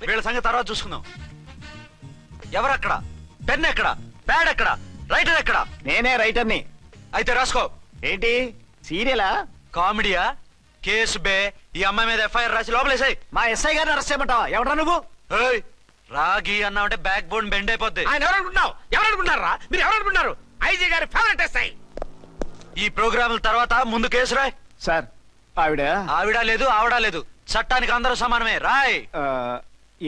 వీళ్ళ సంగతి తర్వాత చూసుకుందాం. ఎవరక్కడ? పెన్ ఎక్కడ? ప్యాడ్ ఎక్కడ? రైటర్ ఎక్కడ? నేనే రైటర్ని. అయితే రాసుకో. ఏంటి సీరియలా కామెడీయా? కేసు బే. ఈ అమ్మాయి మీద ఎఫ్ఐఆర్ రాసి లోపలేసాయి. మా ఎస్ఐ గారిని అరెస్ట్ చేయమంటావా? ఎవడా నువ్వు? రాగి అన్నావంటే బ్యాక్ బోన్ బెండ్ అయిపోద్ది. ఆయన ఎవరనుకుంటున్నారా? మీరు ఎవరనుకుంటున్నారు? ఐజీ గారి ఫేవరెట్ ఎస్ఐ. ఈ ప్రోగ్రాముల తర్వాత ముందు కేసు రాయ్. సార్ ఆవిడ లేదు ఆవిడ లేదు, చట్టానికి అందరూ సమానమే. రాయ్.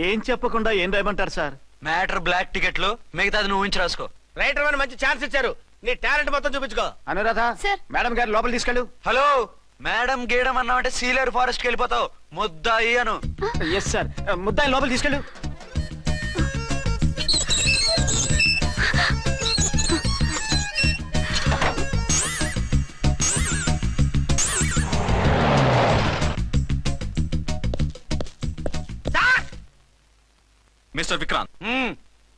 ఏం చెప్పకుండా ఏం రాయమంటారు సార్? మ్యాటర్ బ్లాక్ టికెట్లు, మిగతాది నువ్వు ఊహించి రాసుకో. రైటర్ అని మంచి ఛాన్స్ ఇచ్చారు, నీ టాలెంట్ మొత్తం చూపించుకో. అనురాధ మేడం గారు లోపల తీసుకెళ్ళు. హలో మేడం గీయడం అన్నావంటే సీలేరు ఫారెస్ట్ కి వెళ్ళిపోతావు. ముద్దాయి అను. ఎస్ సార్, ముద్దాయి లోపల తీసుకెళ్ళు. Mister Vikrant.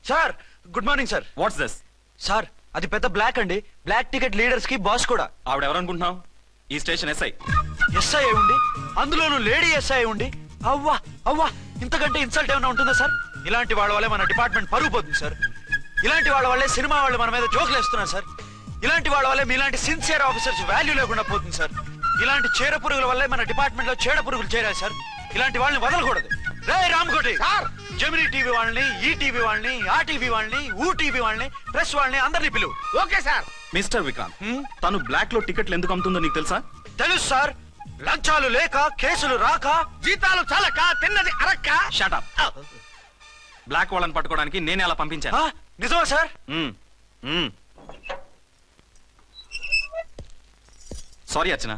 Sir good morning sir. What's this? Sir అది పెద్ద బ్లాక్ అండి. బ్లాక్ టికెట్ లీడర్స్ కి బాస్ కూడా. ఆవిడ ఎవరనుకుంటున్నావు? ఈ స్టేషన్ ఎస్ఐ. ఎస్ఐ ఉండి, అందులోనూ లేడీ ఎస్ఐ ఉండి, అవ్వా అవ్వా ఇంతకంటే ఇన్సల్ట్ ఏమైనా ఉంటుందా సార్? ఇలాంటి వాళ్ళ వల్లే మన డిపార్ట్మెంట్ పరుగు పోతుంది సార్. ఇలాంటి వాళ్ళ వల్లే సినిమా వాళ్ళు మన మీద జోకులు వేస్తున్నారు సార్. ఇలాంటి వాళ్ళ వల్లే మీలాంటి సిన్సియర్ ఆఫీసర్స్ వాల్యూ లేకుండా పోతుంది సార్. ఇలాంటి చీడ పురుగుల వల్లే మన డిపార్ట్మెంట్ లో చీడ పురుగులు చేరాయి సార్. ఇలాంటి వాళ్ళని వదలకూడదు. రే రామ్కోటి, జెమినీ టీవీ వాళ్ళని, ఈ టీవీ వాళ్ళని, ఆ టీవీ వాళ్ళని, ఊ టీవీ వాళ్ళని, ప్రెస్ వాళ్ళని అందరినీ పిలువు. Okay sir. మిస్టర్ విక్రాంత్, తను బ్లాక్ లో టికెట్లు ఎందుకు అమ్ముతుందో నీకు తెలుసా? తెలుసు సార్. లంచాలు లేక, కేసులు రాక, జీతాలు చాలక, తిన్నది అరక్క. Shut up. బ్లాక్ వాళ్ళని పట్టుకోవడానికి నేనే అలా పంపించాను. నిజమా సార్? సారీ అర్చన,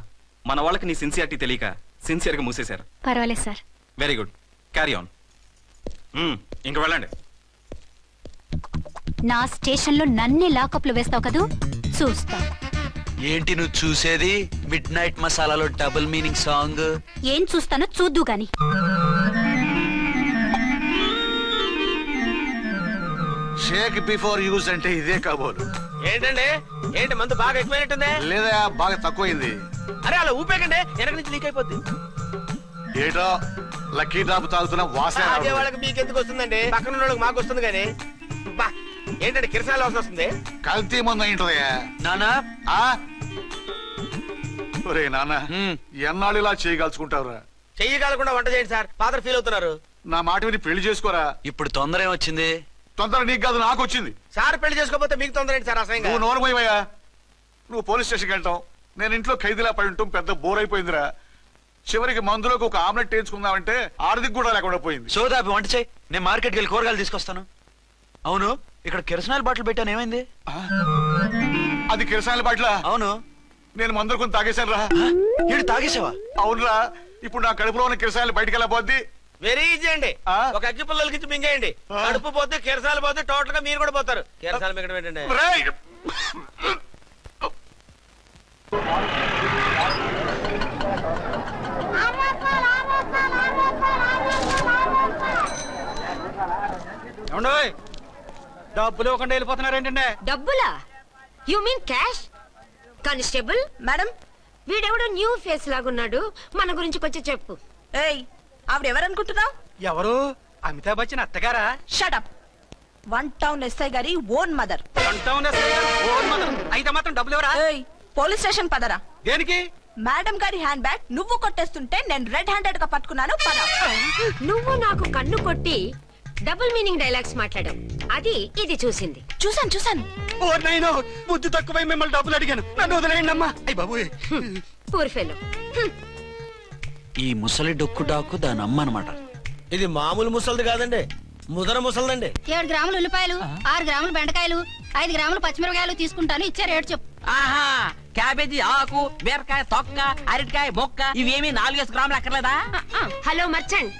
మన వాళ్ళకి నీ సిన్సియారిటీ తెలియక సిన్సియర్ గా మూసేశారు. పర్వాలేదు sir. Very good, carry on. ఇంక వెళ్ళండి. నా స్టేషన్ లో నన్నే లాకప్ లో వేస్తావు కదూ, చూస్తా. ఏంటి నువ్వు చూసేది? మిడ్ నైట్ మసాలాలో డబుల్ మీనింగ్ సాంగ్. ఏం చూస్తానో చూద్దు గాని. షేక్ బిఫోర్ యూజ్ అంటే ఇదే కాబోలు. ఏంటండి, ఏంటి మందు బాగా ఎక్కువైనట్టుంది? లేదా బాగా తక్కువైంది. అరే అలా ఊపేకండి, వెనక నుంచి లీక్ అయిపోద్ది. ఏటో లక్కీ డ్రాప్ తాగుతున్న వాసన. అదే వాళ్ళకి మీకెందుకు వస్తుందండి, పక్కన ఉన్న వాళ్ళకి మాకు వస్తుంది. కానీ ఏంటంటే కిరసాల వాసన వస్తుంది. కల్తీ మందు అయింటదయ్యా. నానా ఒరే నాన్న, ఎన్నాళ్ళు ఇలా చేయగలుచుకుంటావురా? చెయ్యగలకుండా వంట చేయండి సార్, ఫాదర్ ఫీల్ అవుతున్నారు. నా మాట విని పెళ్లి చేసుకోరా. ఇప్పుడు తొందర ఏమొచ్చింది? తొందర నీకు కాదు, నాకు వచ్చింది. సార్ పెళ్లి చేసుకోకపోతే మీకు తొందర ఏంటి సార్? అసలు నువ్వు నోరు పోయివయ్యా. నువ్వు పోలీస్ స్టేషన్కి వెళ్తావు, నేను ఇంట్లో ఖైదీలా పడి ఉంటాం. పెద్ద బోర్ అయిపోయిందిరా. చివరికి మందులోకి ఒక ఆమ్లెట్ వేయించుకుందామంటే ఆర్థిక కూడా లేకుండా పోయింది. సోదాపి వంట చేయి, నేను మార్కెట్కి వెళ్ళి కూరగాయలు తీసుకొస్తాను. అవును, ఇక్కడ కిరసనాయిల్ బాటిల్ పెట్టాను, ఏమైంది? అది కిరసనాయిల్ బాటిలా? అవును. నేను మందులు కొని తాగేశాను రా. ఇటు తాగేసావా? అవునురా. ఇప్పుడు నా కడుపులో ఉన్న కిరసనాయిల్ బయటికి వెళ్ళబోద్ది. వెరీ ఈజీ అండి. ఒక అగ్గి పుల్లలకి ఇచ్చి మింగేయండి. కడుపు పోతే కిరసాలు పోతే టోటల్ గా మీరు కూడా పోతారు. కిరసాలు మింగడం ఏంటండి? డబ్బులు ఇవ్వకుండా వెళ్ళిపోతున్నారు ఏంటంటే? డబ్బులా? You mean cash? Constable madam, వీడెవడో న్యూ ఫేస్ లాగున్నాడు, మన గురించి కొంచెం చెప్పు. ఏయ్, ఆవిడెవరనుకుంటున్నావు? ఎవరు? అమితాబ్ బచ్చన్ అత్తగారా? షటప్. 1 టౌన్ ఎస్ఐ గారి ఓన్ మదర్. అయితే మాత్రం డబ్బులు ఎవరా? ఏయ్, పోలీస్ స్టేషన్ పదరా. దేనికి? మేడం గారి హ్యాండ్ బ్యాగ్ నువ్వు కొట్టేస్తుంటే నేను రెడ్ హ్యాండెడ్ గా పట్టుకున్నాను. పద. నువ్వు నాకు కన్ను కొట్టి డబుల్ మీనింగ్ డైలాగ్స్ మాట్లాడావు, అది ఇది చూసింది. చూసాను. ఓ నైనో, బుద్ధి తక్కువై మిమ్మల్ని డబ్బులు అడిగాను, నన్ను వదిలేయండి అమ్మా. అయ్య బాబు, పూర్ ఫెలో. ఈ ముసలి డొక్కు డాకు దాని అమ్మ అనమాట. ఇది మామూలు ముసలిది కాదండి, ముదర ముసలిదండి. 7 గ్రాములు ఉల్లిపాయలు, 6 గ్రాములు బెండకాయలు, 5 గ్రాములు పచ్చిమిరపకాయలు తీసుకుంటాను. ఇచ్చే రేటు చెప్పు. ఆహా, క్యాబేజీ ఆకు, బీరకాయ తొక్క, అరటికాయ బొక్క, ఇవేమి 4 గ్రాములు అక్కర్లేదా? హలో మర్చండ్,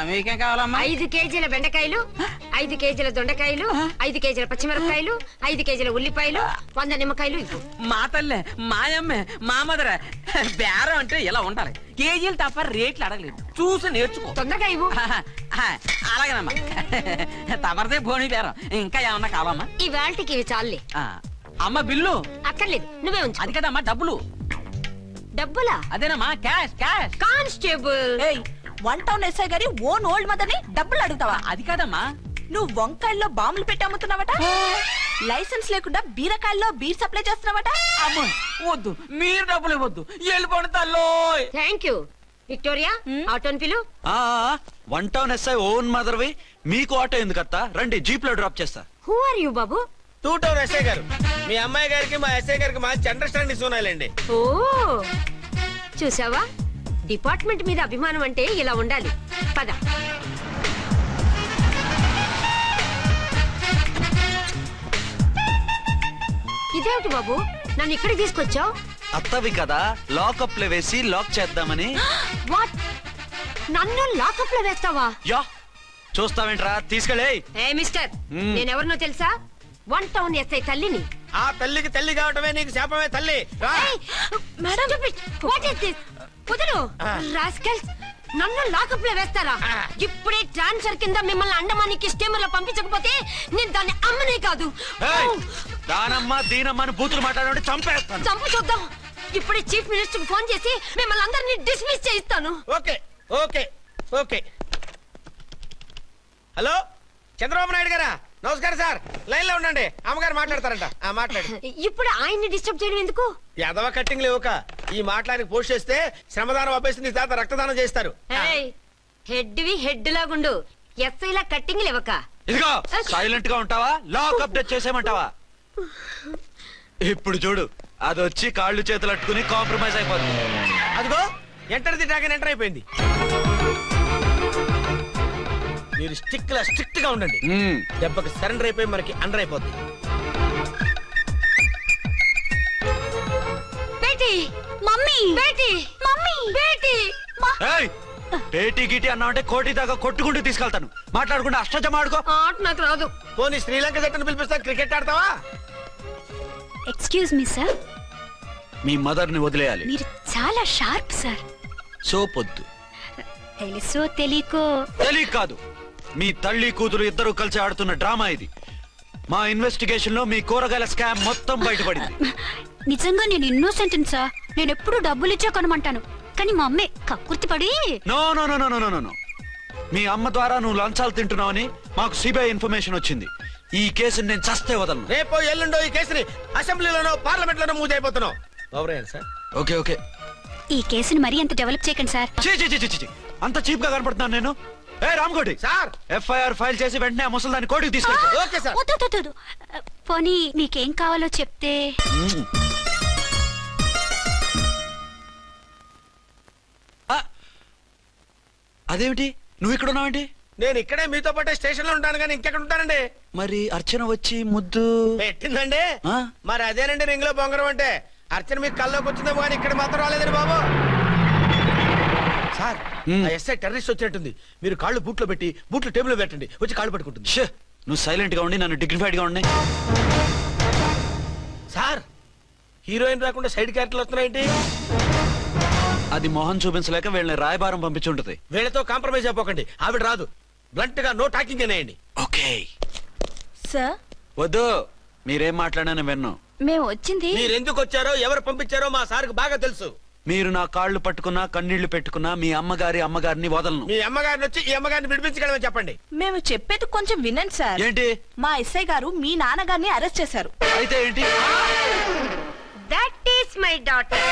మీకేం కావాలమ్మా? 5 కేజీల బెండకాయలు, 5 కేజీల దొండకాయలు, 5 కేజీల పచ్చిమిరపకాయలు, 5 కేజీల ఉల్లిపాయలు, 100 నిమ్మకాయలు ఇవ్వు. మా తల్లే, మాయమ్మే, మా మదర. బేరం అంటే ఇలా ఉండాలి, కేజీలు తప్ప రేట్లు అడగలేదు, చూసి నేర్చుకో. తొందరగా ఇవ్వు. అలాగేనమ్మా, తమరిదే భోని బేరం. ఇంకా ఏమన్నా కావాలమ్మా? ఈ వేల్టికి ఇవి చాలే. అమ్మ బిల్లు అక్కర్లేదు, నువ్వే ఉంచు. అది కదమ్మా డబ్బులు. డబ్బులా? అదేనమ్మా, cash. Constable, one town SI గారి ఓన్ ఓల్డ్ మదర్ ని డబ్బులు అడుగుతావా? అది కాదమ్మా. నువ్వు వంకాయల్లో బాంబులు పెట్టి అమ్ముతున్నావట, లైసెన్స్ లేకుండా బీరకాయల్లో బీర్ సప్లై చేస్తున్నావట. అమ్మో వద్దు, మీరు డబ్బులు ఇవ్వద్దు, వెళ్ళిపోండి తల్లో. Thank you. విక్టోరియా ఆటోన్ పిలు. వన్ టౌన్ ఎస్ఐ ఓన్ మదర్వి, మీకు ఆటో ఎందుకు అత్త? రండి, జీప్ లో డ్రాప్ చేస్తా. హూ ఆర్ యూ బాబు? 2 టౌన్ ఎస్ఐ గారు. మీ అమ్మాయి గారికి మా ఎస్ఐ గారికి మంచి అండర్స్టాండింగ్ ఉన్నాయండి. ఓ చూసావా, డిపార్ట్మెంట్ మీద అభిమానం అంటే ఇలా ఉండాలి. పద. ఇదేమిటి బాబు, నన్ను ఇక్కడికి తీసుకొచ్చావు? అత్తవి కదా, లాకప్ లో వేసి లాక్ చేద్దామని. వాట్, నన్ను లాకప్ లో వేస్తావా? యా, చూస్తావేంట్రా, తీసుకెళ్ళే. ఏ మిస్టర్, నేనెవరినో తెలుసా? వన్ టౌన్ ఎస్ఐ తల్లిని. ఆ తల్లికి తల్లి కావటమే నీకు శాపమే తల్లి. Madam, what is this? కుదురు రాస్కల్స్, నన్ను లాకప్ లో వేస్తారా? ఇప్పుడే ట్రాన్స్ఫర్ కింద మిమ్మల్ని అండమానికి స్టీమర్ లో పంపించకపోతే నేను దాన్ని అమ్మనే కాదు. దానమ్మ దీనమ్మని బూతులు మాట్లాడే చంపేస్తాను. చంపు చూద్దాం. ఇప్పుడే చీఫ్ మినిస్టర్ ఫోన్ చేసి మిమ్మల్ని అందరినీ డిస్మిస్ చేయిస్తాను. Okay okay okay. Hello, Chandrababu Naidu గారా? నమస్కారం సార్, లైన్ లో ఉండండి, అమ్మగారు మాట్లాడతారంట. మాట్లాడు. ఇప్పుడు ఆయన్ని డిస్టర్బ్ చేయడం ఎందుకు? ఎదవ కట్టింగ్ లేవుక ఈ మాట్లాడి పోస్ట్ చేస్తే శ్రమదానం అభ్యసి నీ తాత రక్తదానం చేస్తారు. హెడ్ వి హెడ్ లాగుండు, ఎస్ఐ లా కట్టింగ్ లేవక. ఇదిగో సైలెంట్ గా ఉంటావా, లాక్ అప్డేట్ చేసేమంటావా? ఇప్పుడు చూడు, అది వచ్చి కాళ్ళు చేతులు అట్టుకుని కాంప్రమైజ్ అయిపోతుంది. అదిగో ఎంటర్ ది డ్రాగన్ ఎంటర్ అయిపోయింది. మీరు స్ట్రిక్ట్ గా ఉండండి, దెబ్బకి సరెండర్ అయిపోయి మనకి అండర్ అయిపోద్ది. బేటీ, మమ్మీ, బేటీ, మమ్మీ, బేటీ. పేటీ గిటి అన్నావంటే కోటి దాకా కొట్టుకుంటూ తీసుకెళ్తాను. మాట్లాడకుండా అష్టజమ ఆడుకో. ఆట నాకు రాదు. పోనీ శ్రీలంక జట్టును పిలిపిస్తా, క్రికెట్ ఆడతావా? ఎక్స్క్యూజ్ మీ సార్, మీ మదర్ ని వదిలేయాలి. మీరు చాలా షార్ప్ సార్. సోపొద్దు. తెలుసో తెలియకో. తెలియ కాదు, మీ తల్లి కూతురు ఇద్దరు కలిసి ఆడుతున్న డ్రామా ఇది. మా ఇన్వెస్టిగేషన్ లో మీ కూరగాయల స్కామ్ మొత్తం బయటపడింది. నిజంగా నేను ఇన్నోసెంట్ సార్. నేను ఎప్పుడు డబ్బులు ఇచ్చా కొనమంటాను, కానీ మా అమ్మే కక్కుర్తి పడి. No no no no no no. మీ అమ్మ ద్వారా నువ్వు లంచాలు తింటున్నావని మాకు సిబిఐ ఇన్ఫర్మేషన్ వచ్చింది. ఈ కేసుని నేను చస్తే వదలను. రేపో ఎల్లుండో ఈ కేసుని అసెంబ్లీలోనో పార్లమెంట్ లోనో మూవ్ అయిపోతున్నావు. Sir okay okay. ఈ కేసుని మరీ అంత డెవలప్ చేయకండి సార్. అంత చీప్ గా కనపడుతున్నాను నేను? ఏ రామ్కోటి సార్, ఎఫ్ఐఆర్ ఫైల్ చేసి వెంటనే ఆ ముసలిదాన్ని కోర్టుకి తీసుకెళ్ళి. Okay sir. వద్దు. పోనీ మీకేం కావాలో చెప్తే. అదేమిటి, నువ్వు ఇక్కడ ఉన్నావేంటి? నేను ఇక్కడే మీతో పాటే స్టేషన్ లో ఉంటాను, కానీ ఇంకెక్కడ ఉంటానండి? మరి అర్చన వచ్చి ముద్దు పెట్టిందండి. మరి అదేనండి రింగ్ లో బొంగరం అంటే. అర్చన మీకు కల్లోకి వచ్చిందేమో కానీ ఇక్కడ మాత్రం రాలేదండి బాబు. సార్, ఎస్ఐ టెర్రరిస్ట్ వచ్చినట్టుంది. మీరు కాళ్ళు బూట్లో పెట్టి బూట్లు టేబుల్ పెట్టండి, వచ్చి కాళ్ళు పట్టుకుంటుంది. నువ్వు సైలెంట్ గా ఉండి నన్ను డిగ్నిఫైడ్ గా ఉండి. సార్, హీరోయిన్ రాకుండా సైడ్ క్యారెక్టర్లు వస్తున్నాయేంటి? అది మొహం చూపించలేక వీళ్ళని రాయబారం పంపించుంటది. వీళ్ళతో కాంప్రమైజ్ అయిపోకండి, ఆవిడ రాదు. బ్లంట్ గా నో టాకింగ్ అనేయండి. ఓకే సార్, వద్దు, మీరేం మాట్లాడానని విన్ను. మేము వచ్చింది. మీరు ఎందుకు వచ్చారో ఎవరు పంపించారో మా సార్కు బాగా తెలుసు. మీరు నా కాళ్ళు పట్టుకున్నా కన్నీళ్లు పెట్టుకున్నా మీ అమ్మగారిని వదలను. మీ అమ్మగారిని వచ్చి ఈ అమ్మగారిని విడిపించగలమని చెప్పండి. మేము చెప్పేది కొంచెం వినండి సార్. ఏంటి? మా ఎస్ఐ గారు మీ నాన్నగారిని అరెస్ట్ చేశారు. అయితే ఏంటి? That is my daughter.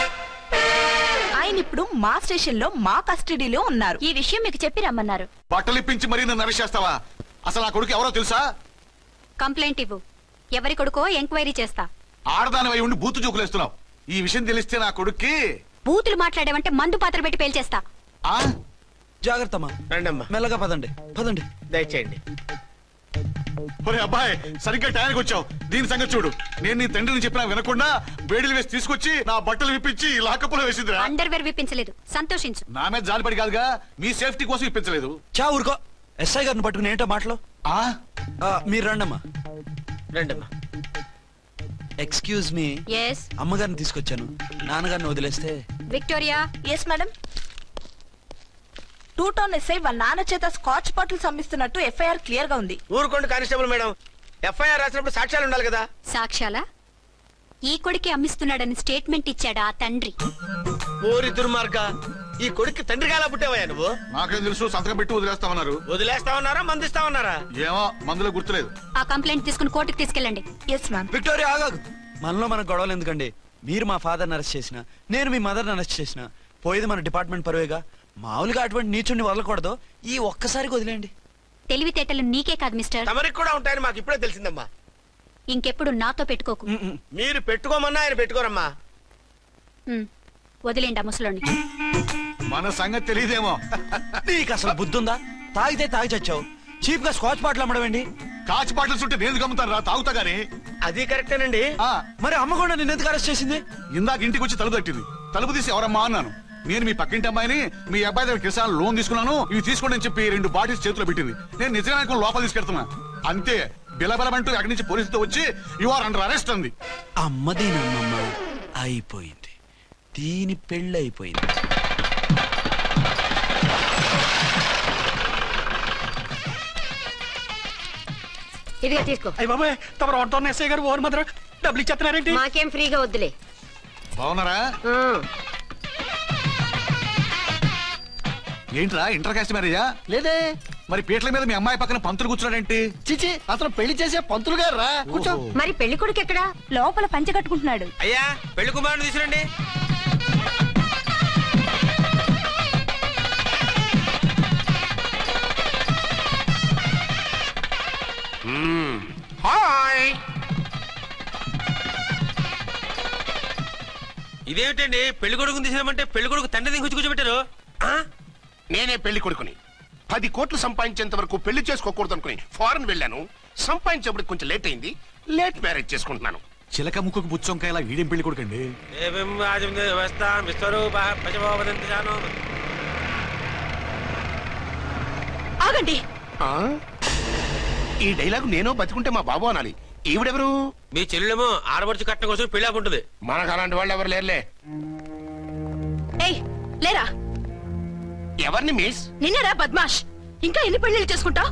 ఆయన ఇప్పుడు మా స్టేషన్ లో మా కస్టడీలో ఉన్నారు. ఈ విషయం మీకు చెప్పి రమ్మన్నారు. బట్టలు ఇప్పించి మరీ నన్ను అరెస్ట్ చేస్తావా? అసలు ఆ కొడుకు ఎవరో తెలుసా? కంప్లైంట్ ఇవ్వు, ఎవరి కొడుకో ఎంక్వైరీ చేస్తా. ఆడదానివై ఉండి బూతు చూకులేస్తున్నావు. ఈ విషయం తెలిస్తే నా కొడుక్కి. బూతులు మాట్లాడేవంటే మందు పాత్ర పెట్టి పేల్చేస్తా. జాగ్రత్తమ్మా, రండమ్మా, మెల్లగా పదండి. దయచేయండి. ఒరే అబ్బాయి, సరిగ్గా టైంకి వచ్చావు. దీని సంగతి చూడు. నేను నీ తండ్రిని చెప్పినా వినకుండా బేడీలు వేసి తీసుకొచ్చి నా బట్టలు విప్పించి లాకప్పులో వేసిందిరా. అండర్వేర్ విప్పించలేదు, సంతోషించు. నా మీద జాలిపడి కాదుగా, మీ సేఫ్టీ కోసం ఇప్పించలేదు. చా ఊరుకో. ఎస్ఐ గారిని పట్టుకుని ఏంటో మాటలు. మీరు రండమ్మా. రండమ్మా. Excuse me. yes అమ్మగారిని తీసుకొచ్చాను, నాన్నగారిని వదిలేస్తే. Victoria. Yes madam. 2 town SI వాళ్ళ నాన్న చేత స్కాచ్ బాటిల్స్ అమ్మిస్తున్నట్టు ఎఫ్ఐఆర్ క్లియర్ గా ఉంది. ఊరుకోండి కానిస్టేబుల్ మేడం, ఎఫ్ఐఆర్ రాసినప్పుడు సాక్ష్యాలు ఉండాలి కదా. సాక్ష్యాలా? ఈ కొడుకే అమ్మిస్తున్నాడని స్టేట్మెంట్ ఇచ్చాడా ఆ తండ్రి. ఓరి దుర్మార్గ, ఈ కొడుక్కి తండ్రిగా ఎలా పుట్టావయ్యా నువ్వు? నాకేం తెలుసు, సంతకం పెట్టి వదిలేస్తామన్నారు. వదిలేస్తామన్నారా మందిస్తామన్నారా? ఏమో మందులో గుర్తులేదు. ఆ కంప్లైంట్ తీసుకుని కోర్టుకి తీసుకెళ్ళండి. Yes ma'am. విక్టోరియా ఆగాగు. మనలో మన గొడవలు ఎందుకండి? మీరు మా ఫాదర్ని అరెస్ట్ చేసిన, నేను మీ మదర్ని అరెస్ట్ చేసిన, పోయేది మన డిపార్ట్మెంట్ పరువేగా. మామూలుగా అటువంటి నీచుని వదలకూడదు. ఈ ఒక్కసారికి వదిలేండి. తెలివితేటలు నీకే కాదు మిస్టర్, తమరికి కూడా ఉంటాయని మాకు ఇప్పుడే తెలిసిందమ్మా. ఇంకెప్పుడు నాతో పెట్టుకోకు. మీరు పెట్టుకోమన్నా ఆయన పెట్టుకోరమ్మా. వదిలేండి ఆ ముసలోని. మన సంగతి తెలియదేమో. నీకు అసలు బుద్ధుందా? తాగితే తాగి చచ్చావు. చీప్ గా స్కాచ్ బాటిల్ అమ్మడమేంటి? కాచి బాటలు చుట్టూ నేను గమ్ముతాను రా, తాగుతా గానీ. అది కరెక్టేనండి. మరి అమ్మ కూడా నిన్ను ఎందుకు అరెస్ట్ చేసింది? ఇందాక ఇంటికి వచ్చి తలుపు తట్టింది. తలుపు తీసి ఎవరమ్మా అన్నాను. నేను మీ పక్కింటి అమ్మాయిని, మీ అబ్బాయి దగ్గర కిసాన్ లోన్ తీసుకున్నాను, ఇవి తీసుకోండి అని చెప్పి 2 బాటిల్స్ చేతిలో పెట్టింది. నేను నిజంగా లోపల తీసుకెళ్తున్నా. అంతే, బిలబిలమంటూ అక్కడి నుంచి పోలీసుతో వచ్చి యు ఆర్ అండర్ అరెస్ట్ అంది. అమ్మదేనమ్మమ్మ అయిపోయింది. దీని పెళ్ళి అయిపోయింది. ఇదిగా తీసుకో. అయ్య బాబాయ్, తమరు ఆటో ఎస్ఐ గారు ఓన్ మాత్రం డబ్బులు ఇచ్చేస్తున్నారేంటి? మాకేం ఫ్రీగా వద్దులే. బాగున్నారా? ఏంట్రా ఇంటర్ కాస్ట్ మ్యారేజా? లేదే. మరి పీటల మీద మీ అమ్మాయి పక్కన పంతులు కూర్చున్నాడేంటి? చిచి, అతను పెళ్లి చేసే పంతులు గారు రా. కూర్చో. మరి పెళ్లి కొడుకు ఎక్కడా? లోపల పంచె కట్టుకుంటున్నాడు. అయ్యా పెళ్లి కుమారుని తీసుకురండి. హాయ్. ఇదేమిటండి పెళ్లి కొడుకుని తీసినామంటే పెళ్లి కొడుకు తండ్రి దిగి కూర్చోబెట్టారు? నేనే పెళ్లి కొడుకుని. 10 కోట్లు సంపాదించేంత వరకు పెళ్లి చేసుకోకూడదు అనుకుని ఫారెన్ వెళ్ళాను. సంపాదించేప్పుడు కొంచెం లేట్ అయింది. లేట్ మ్యారేజ్ చేసుకుంటున్నాను. చిలక ముక్కుకు బుచ్చొంకాయ ఇలా వీడేం పెళ్లి కొడుకండి? ఆగండి. ఈ డైలాగ్ నేను బతికుంటే మా బాబు అనాలి. ఈవిడెవరు? మీ చెల్లెమో ఆడబడుచు కట్ట కోసం పెళ్లి ఆపుంటది. మనకు అలాంటి వాళ్ళు ఎవరు లేరులే. ఏయ్ లేరా. ఎవరిని మిస్? నిన్నరా బద్మాష్. ఇంకా ఎన్ని పెళ్లిళ్ళు చేసుకుంటా?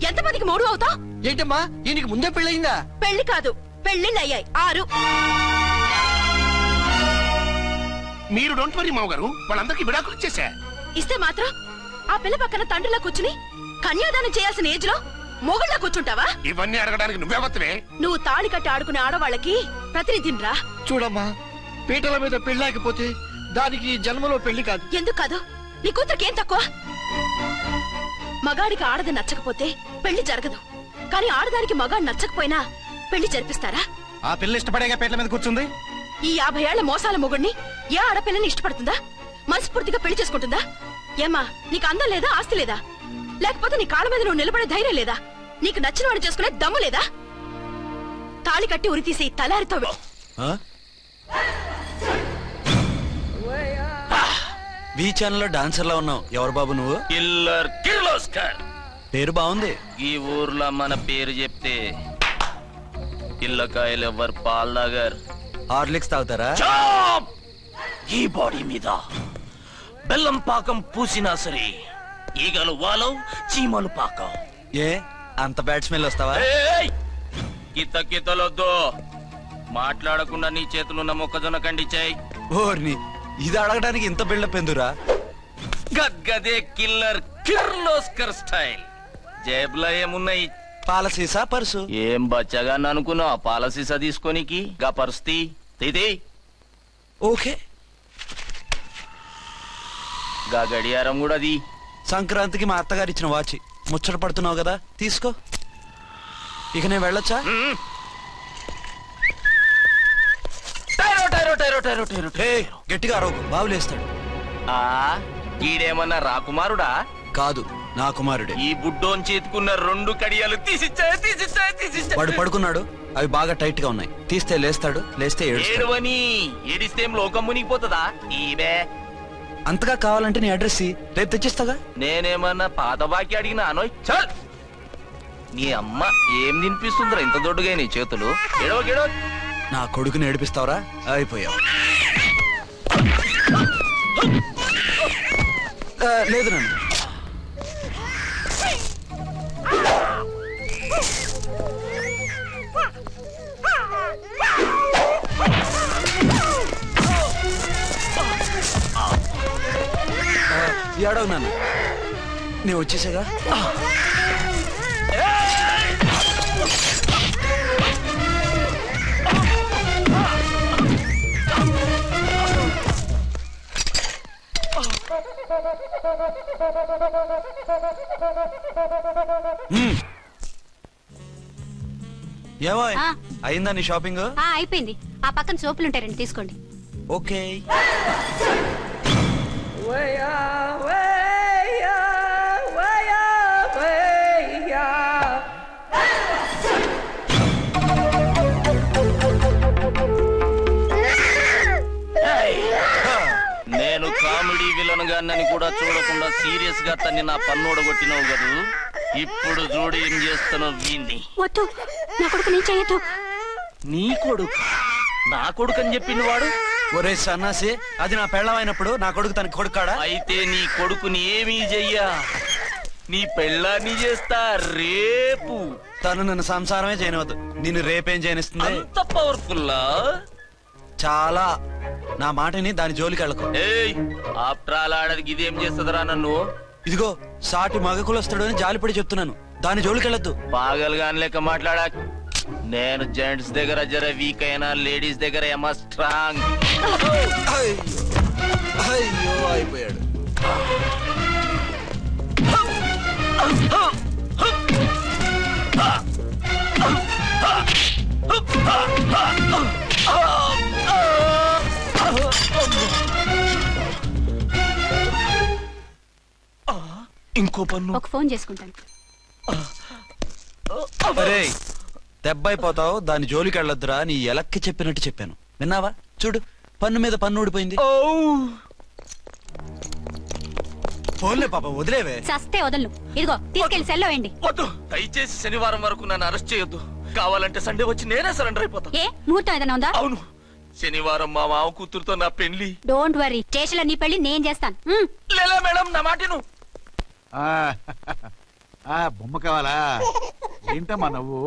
ఎంతమందికి మూడు అవుతా? ఏంటమ్మా, ఈయనకి ముందే పెళ్ళయిందా? పెళ్లి కాదు, పెళ్లిళ్ళు అయ్యాయి 6. మీరు డోంట్ వరీ మావ గారు, వాళ్ళందరికీ విడాకులు ఇచ్చేసా. ఇస్తే మాత్రం ఆ పిల్ల పక్కన తండ్రిలా కూర్చుని కన్యాదానం చేయాల్సిన ఏజ్ లో మొగుళ్ళ కూర్చుంటావా? ఇవన్నీ అడగడానికి నువ్వెవత్తవే? నువ్వు తాళి కట్టి ఆడుకునే ఆడవాళ్ళకి ప్రతినిధినిరా. చూడమ్మా, పీటల మీద పెళ్ళాకపోతే దానికి జన్మలో పెళ్లి కాదు. ఎందుకు కాదు? నీ కూతురికేం తక్కువ? మగాడికి ఆడది నచ్చకపోతే పెళ్లి జరగదు. కానీ ఆడదానికి మగాడు నచ్చకపోయినా పెళ్లి జరిపిస్తారా? ఆ పిల్ల ఇష్టపడేగా పీటల మీద కూర్చుంది. ఈ 50 ఏళ్ల మోసాల మొగుడిని ఏ ఆడపిల్లని ఇష్టపడుతుందా? మనస్ఫూర్తిగా పెళ్లి చేసుకుంటుందా? ఏమ్మా, నీకు అందం లేదా, ఆస్తి లేదా? లేకపోతే నీ కాళ్ళ మీద నువ్వు నిలబడే ధైర్యం లేదా? నీకు నచ్చిన వాడు చేసుకునే దమ్ము లేదా? తాళి కట్టి ఉరి తీసే ఈ తలారితో వి ఛానల్లో డాన్సర్ లా ఉన్నావు. ఎవరు బాబు నువ్వు? కిల్లర్ కిర్లోస్కర్. పేరు బాగుంది. ఈ ఊర్లో మన పేరు చెప్తే పిల్లకాయలు ఎవరు పాల్ తాగర్. హార్లిక్స్ తాగుతారా? ఈ బాడీ మీద బెల్లం పాకం పూసినా సరే ఈగలు వాలవు, చీమలు పాకం. ఏ అంత బ్యాడ్ స్మెల్ వస్తావా? కిత కితలొద్దు. మాట్లాడకుండా నీ చేతులున్న మొక్కజొన్న కండిచాయి. ఓర్ని, ఇది అడగడానికి ఇంత బిల్డప్ ఎందురా? గద్గదే కిల్లర్ కిర్లోస్కర్ స్టైల్. జేబులో ఏమున్నాయి? పాలసీసా పర్సు? ఏం బచ్చగా అనుకున్నావు పాలసీసా తీసుకోనికి? గా పరిస్థితి తీది. ఓకే. గా గడియారం కూడా అది. సంక్రాంతికి మా అత్తగారు ఇచ్చిన వాచి. ముచ్చట పడుతున్నావు కదా, తీసుకో. ఇక నేను వెళ్ళొచ్చా? గట్టిగా అరవకు, బావులేస్తాడు. ఈడేమన్నా రాకుమారుడా? కాదు, నా కుమారుడే. ఈ బుడ్డోన్ చేతుకున్న 2 కడియాలు వాడు పడుకున్నాడు, అవి బాగా టైట్ గా ఉన్నాయి. తీస్తే లేస్తాడు, లేస్తే ఏడవని. ఏడిస్తే లోకం మునిగిపోతుందా? ఈబే అంతగా కావాలంటే నీ అడ్రస్ రేపు తెచ్చిస్తాగా. నేనేమన్నా పాత బాకి అడిగినా అనోయ్. చల్, నీ అమ్మ ఏం తినిపిస్తుందిరా ఇంత దొడ్డుగా నీ చేతులు? ఎడవ నా కొడుకుని ఏడిపిస్తావరా? అయిపోయావు. లేదు నన్ను. ఏడవ నాన్న, నేను వచ్చేసాగా. ఏమో అయిందా నీ షాపింగ్? అయిపోయింది. ఆ పక్కన సోపులు ఉంటారండి, తీసుకోండి. ఓకే. నేను కామెడీ విలన్ గాన్నని కూడా చూడకుండా సీరియస్ గా తన్ని నా పన్నోడగొట్టినావు కదూ. ఇప్పుడు చూడు ఏం చేస్తున్నావు వీణ్ణి. వద్దు, నా కొడుకు నేను చేయొద్దు. నీ కొడుకు? నా కొడుకు అని చెప్పింది వాడు. ఒరే సన్నాసి, అది నా పెళ్ళమైనప్పుడు నా కొడుకు తన కొడుకు కాడా? అయితే నీ కొడుకుని ఏమీ చెయ్యా, నీ పెళ్ళాన్ని చేస్తా రేపు. తను నన్ను సంసారమే చేయనవద్దు, నిన్ను రేపేం చేయనిస్తుంది? అంత పవర్ఫుల్లా? చాలా. నా మాటని దాని జోలికి వెళ్ళకు. ఏయ్, ఆప్ట్రాల్ ఆడడానికి ఇదేం చేస్తుందిరా నన్ను? ఇదిగో సాటి మగ కులస్తాడు అని జాలిపడి చెప్తున్నాను, దాని జోలికి వెళ్ళొద్దు. పాగలుగాని లెక్క మాట్లాడా. నేను జెంట్స్ దగ్గర జర వీక్ అయినా లేడీస్ దగ్గర ఏమో స్ట్రాంగ్. అయ్యో అయిపోయాడు. ఇంకో పన్ను. ఒక ఫోన్ చేసుకుంటాను. అరే దెబ్బైపోతావు, దాని జోలికి వెళ్ళొద్దురా. నీ ఎలక్కి చెప్పినట్టు చెప్పాను, విన్నావా? చూడు, పన్ను మీద పన్ను ఊడిపోయింది. ఫోన్లే పాప, వదిలేవే. చస్తే వదలను. ఇదిగో తీసుకెళ్లి సెల్లో వేయండి. వద్దు, దయచేసి శనివారం వరకు నన్ను అరెస్ట్ చేయొద్దు. కావాలంటే సండే వచ్చి నేనే సరెండర్ అయిపోతా. ఏ ముహూర్తం ఏదైనా ఉందా? అవును, శనివారం మా మామ కూతురుతో నా పెళ్లి. డోంట్ వరీ, స్టేషన్ లో నీ పెళ్లి నేను చేస్తాను. లేలా మేడం, నా మాటను. బొమ్మ కావాలా? ఏంటమ్మా నవ్వు?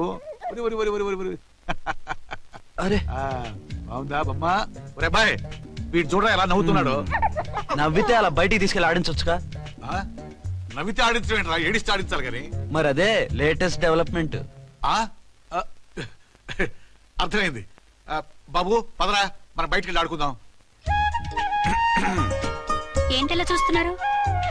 అరే బాగుందా బొమ్మ? ఒరే బాయ్, వీడు చూడరా ఎలా నవ్వుతున్నాడు. నవ్వితే అలా బయటికి తీసుకెళ్ళి ఆడించొచ్చుగా. నవ్వితే ఆడించడం, ఏడిస్తే ఆడించాలి కానీ. మరి అదే లేటెస్ట్ డెవలప్మెంట్. అర్థమైంది. బాబు పదరా, మనం బయటికి వెళ్ళి ఆడుకుందాం. ఏంటలా చూస్తున్నారు?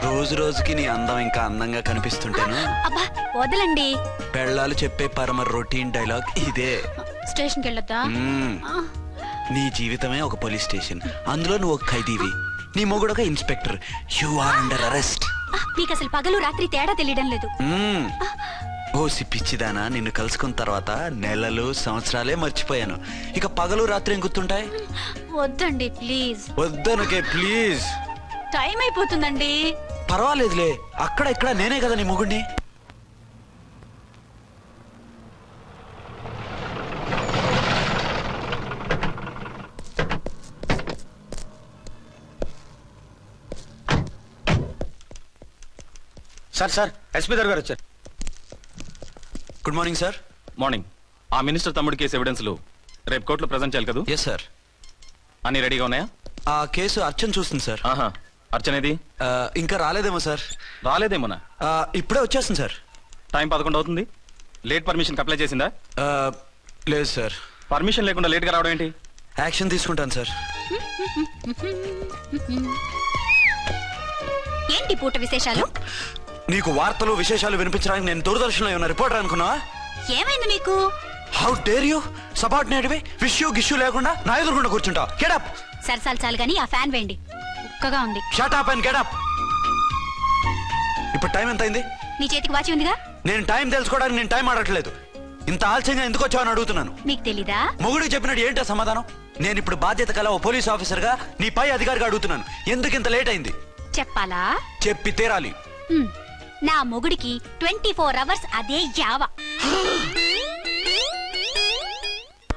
రోజు రోజుకి నీ అందం ఇంకా అందంగా కనిపిస్తుంటాను. అబ్బా వదలండి. పెళ్ళాలు చెప్పే పరమ రొటీన్ డైలాగ్ ఇదే. స్టేషన్కి వెళ్ళొద్దా? నీ జీవితమే ఒక పోలీస్ స్టేషన్, అందులో నువ్వు ఒక ఖైదీవి, నీ మొగుడు ఒక inspector. You are under arrest. మీకు అసలు పగలు రాత్రి తేడా తెలియడం లేదు. ఓ సిప్పిచ్చిదానా, నిన్ను కలుసుకున్న తర్వాత నెలలు సంవత్సరాలే మర్చిపోయాను. ఇక పగలు రాత్రి ఏం గుర్తుంటాయి? వద్దండి ప్లీజ్. వద్దనకే ప్లీజ్. టైం అయిపోతుందండి. పర్వాలేదులే, అక్కడ ఇక్కడ నేనే కదా నీ మొగుడిని. సార్ ఎస్పీ గారు వచ్చారు. Good morning sir. మార్నింగ్. ఆ మినిస్టర్ తమ్ముడి కేసు ఎవిడెన్స్లు రేపు కోర్టులో ప్రెజెంట్ చేయాలి కదా? Yes sir. అన్ని రెడీగా ఉన్నాయా? ఆ కేసు అర్చన చూస్తుంది సార్. అర్చనేది? ఇంకా రాలేదేమో సార్. రాలేదేమోనా? ఇప్పుడే వచ్చేస్తుంది సార్. టైం 11 అవుతుంది. లేట్ పర్మిషన్ అప్లై చేసిందా? లేదు సార్. పర్మిషన్ లేకుండా లేట్ గా రావడం ఏంటి? యాక్షన్ తీసుకుంటాను సార్. ఏంటి పూట విశేషాలు? నీకు వార్తలు విశేషాలు వినిపించడానికి నేను దూరదర్శన్లో ఉన్న రిపోర్టర్ అనుకున్నావా? ఏమైంది నీకు? హౌ డేర్ యూ సబార్డినేట్వి విష్యూ గిష్యూ లేకుండా నా ఎదురుకుండా కూర్చుంటావు? Get up. సరసాలు చాలు గానీ ఆ ఫ్యాన్ వేయండి, ఉక్కగా ఉంది. Shut up and get up. ఇప్పుడు టైం ఎంత అయింది? నీ చేతికి వాచి ఉందిగా. నేను టైం తెలుసుకోవడానికి నేను టైం ఆడట్లేదు. ఇంత ఆలస్యంగా ఎందుకు వచ్చావని అడుగుతున్నాను. మీకు తెలీదా? మొగుడికి చెప్పినట్టు ఏంటో సమాధానం? నేను ఇప్పుడు బాధ్యత కల ఓ పోలీస్ ఆఫీసర్ గా నీ పై అధికారిగా అడుగుతున్నాను, ఎందుకు ఇంత లేట్ అయింది? చెప్పాలా? చెప్పి తీరాలి. నా మొగుడికి 24 అవర్స్ అదే యావ.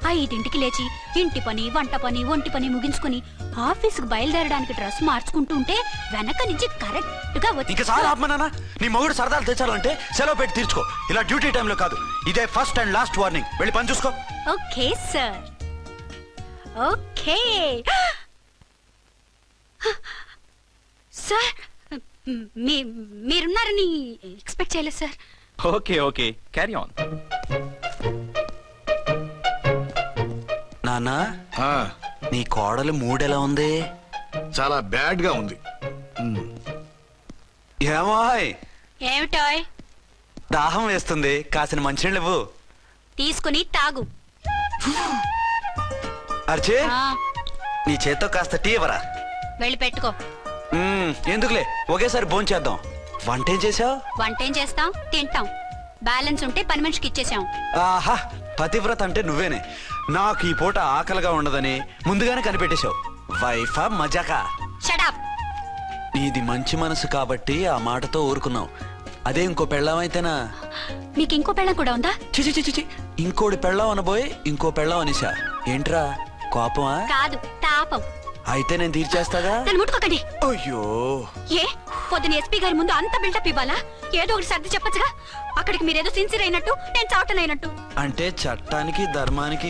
5ంటికి లేచి ఇంటి పని, వంట పని, ఒంటి పని ముగించుకుని ఆఫీసుకు బయలుదేరడానికి డ్రెస్ మార్చుకుంటూ ఉంటే వెనక నుంచి కరెక్ట్ గా వచ్చి. ఇంకా చాలా ఆత్మనానా, నీ మొగుడు సరదాలు తెచ్చాలంటే సెలవు పెట్టి తీర్చుకో. ఇలా డ్యూటీ టైంలో కాదు. ఇదే ఫస్ట్ అండ్ లాస్ట్ వార్నింగ్. వెళ్ళి పని చూసుకో. Okay sir. ఓకే సార్, మీరున్నారని ఎక్స్పెక్ట్ చేయలేదు సార్. Okay okay carry on. నాన్నా నీ కోడలు మూడెలా ఉంది? చాలా బ్యాడ్ గా ఉంది. ఏమాయ్ ఏమిటాయ్? దాహం వేస్తుంది, కాసిన మంచినీళ్ళు ఇవ్వు. తీసుకుని తాగు. అర్చే నీ చేత్తో కాస్త టీ ఇవ్వరా. వెళ్ళి పెట్టుకో. ఎందుకులే ఒకేసారి భోంచేద్దాం. వంటేం చేసావు? వంటేం చేస్తాం, తింటాం. బ్యాలెన్స్ ఉంటే పని మనిషికి ఇచ్చేసాం. ఆహా, పతివ్రత అంటే నువ్వేనే. నాకు ఈ పూట ఆకలిగా ఉండదని ముందుగానే కనిపెట్టేశావు. వైఫా మజాకా? షటప్. నీది మంచి మనసు కాబట్టి ఆ మాటతో ఊరుకున్నావు. అదే ఇంకో పెళ్ళాం అయితేనా? మీకు ఇంకో పెళ్ళం కూడా ఉందా? చిచి ఇంకోటి పెళ్ళాం అనబోయి ఇంకో పెళ్ళాం అనిసా. ఏంట్రా కోపమా? కాదు, తాపం. అయితే నేను తీర్చేస్తాగా. నన్ను ముట్టుకోకండి. అయ్యో, ఏ పొద్దున ఎస్పీ గారి ముందు అంత బిల్డప్ ఇవ్వాలా? ఏదో ఒకటి సర్ది చెప్పచ్చుగా. అక్కడికి మీరేదో సిన్సియర్ అయినట్టు, నేను చావటం అయినట్టు. అంటే చట్టానికి ధర్మానికి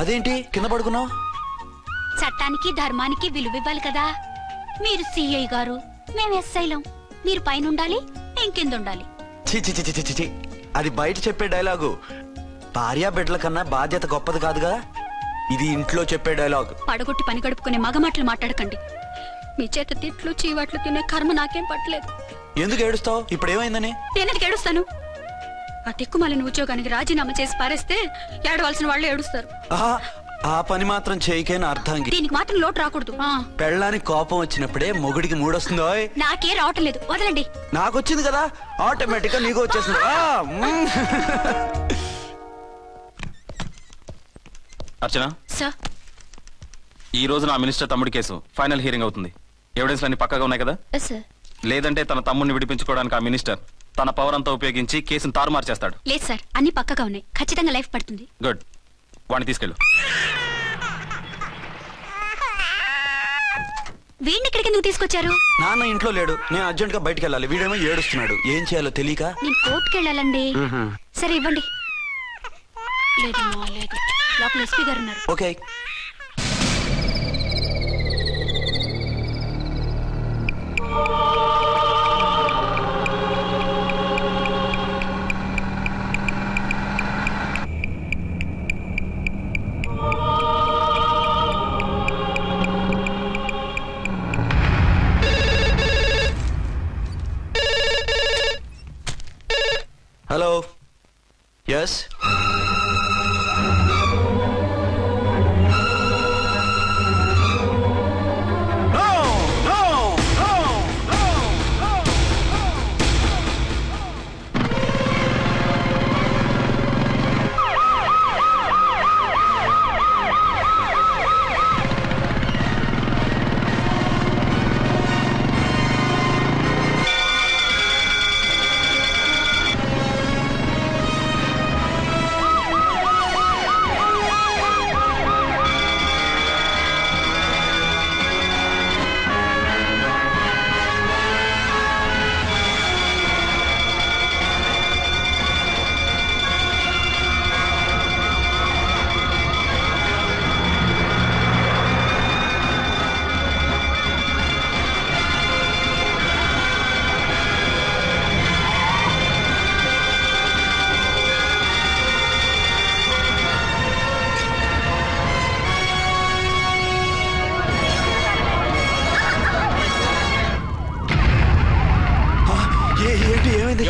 అదేంటి కింద పడుకున్నావు? చట్టానికి ధర్మానికి విలువ ఇవ్వాలి కదా. మీరు సిఐ గారు, మేము ఎస్ఐలం. మీరు పైన ఉండాలి, నేను కింద ఉండాలి. చి అది బయట చెప్పే డైలాగు. భార్యా బిడ్డల కన్నా బాధ్యత గొప్పది కాదుగా. ఇది ఇంట్లో చెప్పే డైలాగ్. పడగొట్టి పని గడుపుకునే మగమాటలు మాట్లాడకండి. మీ చేత తిట్లు చీవాట్లు తినే కర్మ నాకేం పట్టలేదు. ఎందుకు ఏడుస్తావు? ఇప్పుడు ఏమైందని? నేనెందుకు ఏడుస్తాను? ఆ తిక్కుమాలిన ఉద్యోగానికి రాజీనామా చేసి పారేస్తే ఏడవలసిన వాళ్ళు ఏడుస్తారు. ఆ పని మాత్రం చేయకేన అర్థం. దీనికి మాత్రం లోటు రాకూడదు. పెళ్ళానికి కోపం వచ్చినప్పుడే మొగుడికి మూడొస్తుందో. నాకే రావటం లేదు, వదలండి. నాకు వచ్చింది కదా, ఆటోమేటిక్ గా నీకు వచ్చేసింది. అర్చన సార్, ఈ రోజు నా మినిస్టర్ తమ్ముడి కేసు ఫైనల్ హియరింగ్ అవుతుంది. ఎవిడెన్స్ అన్ని పక్కగా ఉన్నాయి కదా? సార్. లేదంటే తన తమ్ముడిని విడిపించుకోవడానికి ఆ మినిస్టర్ తన పవర్ అంతా ఉపయోగించి కేసును తారుమారు చేస్తాడు. లేదు సార్, అన్ని పక్కగా ఉన్నాయి. ఖచ్చితంగా లైఫ్ పడుతుంది. గుడ్, వాడిని తీసుకెళ్ళు. వీడిని ఇక్కడికి ఎందుకు తీసుకొచ్చారు? నాన్న ఇంట్లో లేడు, నేను అర్జెంట్ గా బయటికి వెళ్ళాలి. వీడేమో ఏడుస్తున్నాడు, ఏం చేయాలో తెలియక. నేను కోర్టుకి వెళ్ళాలండి. సరే ఇవ్వండి. లేదమ్మా లేదు, లోపల ఎస్పీ గారు ఉన్నారు. ఓకే. Hello, yes.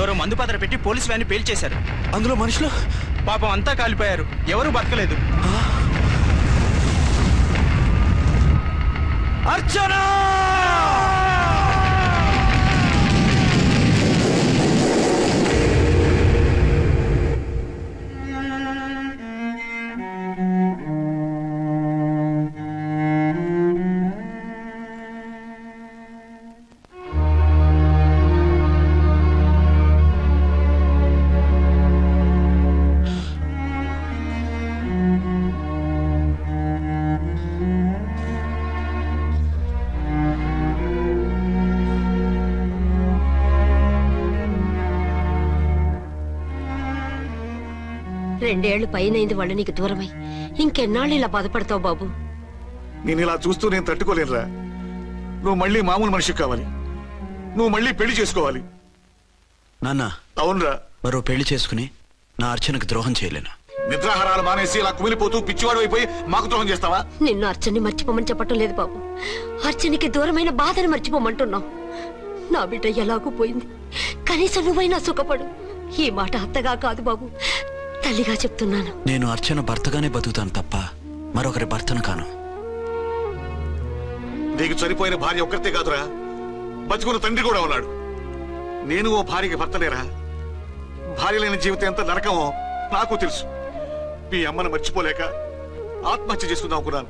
ఎవరో మందు పాత్ర పెట్టి పోలీస్ వ్యాన్ పేల్చేశారు. అందులో మనుషులు పాపం అంతా కాలిపోయారు, ఎవరు బతకలేదు. అర్చన! రెండేళ్లు పైనైంది వాళ్ళు నీకు దూరమై. ఇంకెన్నాళ్ళు ఇలా బాధపడతావు బాబు? నేను ఇలా చూస్తూ నేను తట్టుకోలేనురా. నువ్వు మళ్ళీ మామూలు మనిషి కావాలి. నువ్వు మళ్ళీ పెళ్లి చేసుకోవాలి. నాన్న, అవునరా, మరో పెళ్లి చేసుకుని నా అర్చనకు ద్రోహం చేయలేను. నిద్రాహారాలు మానేసి ఇలా కుమిలిపోతూ పిచ్చివాడు అయిపోయి మాకు ద్రోహం చేస్తావా? నిన్ను అర్చన్ని మర్చిపోమని చెప్పటం లేదు బాబు. అర్చనికి దూరమైన బాధను మర్చిపోమంటున్నావు. నా బిడ్డ ఎలాగూ పోయింది, కనీసం నువ్వైనా సుఖపడు. ఈ మాట అత్తగా కాదు బాబు, తల్లిగా చెప్తున్నాను. నేను అర్చన భర్తగానే బతుకుతాను తప్ప మరొకరి భర్తను కాను. నీకు చనిపోయిన భార్య ఒక్కరితే కాదురా, బతుకున్న తండ్రి కూడా ఉన్నాడు. నేను ఓ భార్యకి భర్తలేరా? భార్య లేని జీవితం ఎంత నరకమో నాకు తెలుసు. మీ అమ్మను మర్చిపోలేక ఆత్మహత్య చేసుకుందాం అనుకున్నాను.